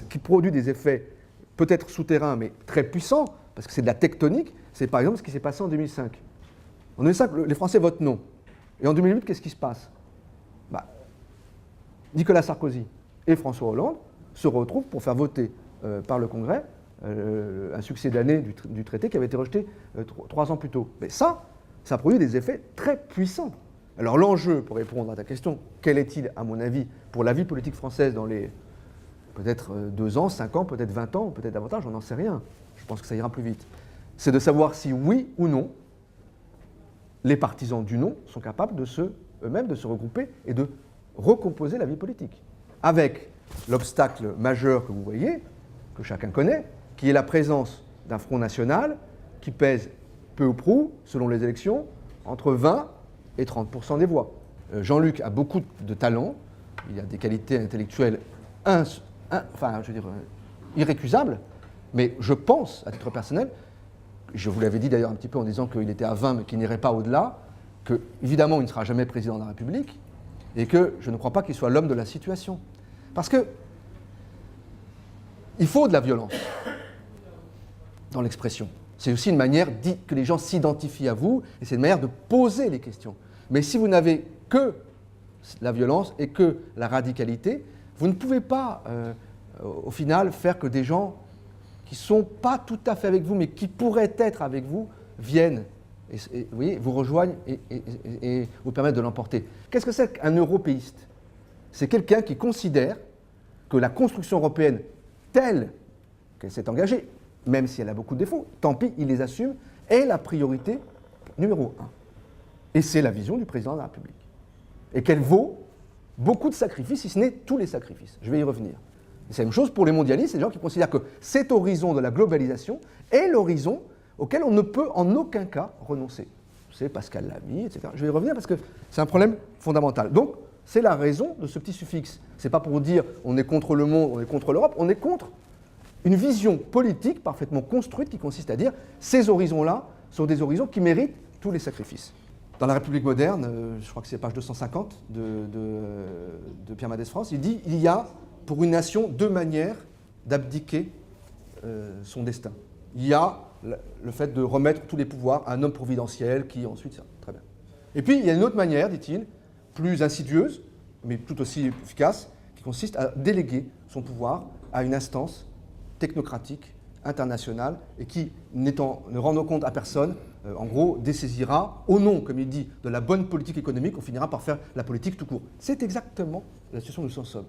qui produit des effets peut-être souterrains, mais très puissants, parce que c'est de la tectonique, c'est par exemple ce qui s'est passé en 2005. En 2005, les Français votent non. Et en 2008, qu'est-ce qui se passe? Nicolas Sarkozy et François Hollande se retrouvent pour faire voter par le Congrès un succès d'année du traité qui avait été rejeté 3 ans plus tôt. Mais ça produit des effets très puissants. Alors l'enjeu, pour répondre à ta question, quel est-il, à mon avis, pour la vie politique française dans les peut-être 2 ans, 5 ans, peut-être 20 ans, peut-être davantage, on n'en sait rien. Je pense que ça ira plus vite. C'est de savoir si oui ou non, les partisans du non sont capables eux-mêmes de se regrouper et de recomposer la vie politique. Avec l'obstacle majeur que vous voyez, que chacun connaît, qui est la présence d'un Front national qui pèse peu ou prou, selon les élections, entre 20 et 30% des voix. Jean-Luc a beaucoup de talent, il a des qualités intellectuelles irrécusables, mais je pense, à titre personnel, je vous l'avais dit d'ailleurs un petit peu en disant qu'il était à 20 mais qu'il n'irait pas au-delà, que évidemment il ne sera jamais président de la République, et que je ne crois pas qu'il soit l'homme de la situation. Parce que il faut de la violence dans l'expression. C'est aussi une manière que les gens s'identifient à vous, et c'est une manière de poser les questions. Mais si vous n'avez que la violence et que la radicalité, vous ne pouvez pas, au final, faire que des gens qui ne sont pas tout à fait avec vous, mais qui pourraient être avec vous, viennent et vous voyez, vous rejoignent et vous permettent de l'emporter. Qu'est-ce que c'est qu'un européiste? C'est quelqu'un qui considère que la construction européenne telle qu'elle s'est engagée, même si elle a beaucoup de défauts, tant pis, il les assume, est la priorité numéro 1. Et c'est la vision du président de la République. Et qu'elle vaut beaucoup de sacrifices, si ce n'est tous les sacrifices. Je vais y revenir. C'est la même chose pour les mondialistes, c'est les gens qui considèrent que cet horizon de la globalisation est l'horizon auquel on ne peut en aucun cas renoncer. C'est Pascal Lamy, etc. Je vais y revenir parce que c'est un problème fondamental. Donc, c'est la raison de ce petit suffixe. Ce n'est pas pour dire on est contre le monde, on est contre l'Europe, on est contre une vision politique parfaitement construite qui consiste à dire ces horizons-là sont des horizons qui méritent tous les sacrifices. Dans la République moderne, je crois que c'est page 250 de Pierre Mendès France, il dit il y a pour une nation 2 manières d'abdiquer son destin. Il y a le fait de remettre tous les pouvoirs à un homme providentiel qui ensuite... Ça, très bien. Et puis, il y a une autre manière, dit-il, plus insidieuse, mais tout aussi efficace, qui consiste à déléguer son pouvoir à une instance technocratique, internationale, et qui, ne rendant compte à personne, en gros, dessaisira, au nom, comme il dit, de la bonne politique économique, on finira par faire la politique tout court. C'est exactement la situation où nous en sommes.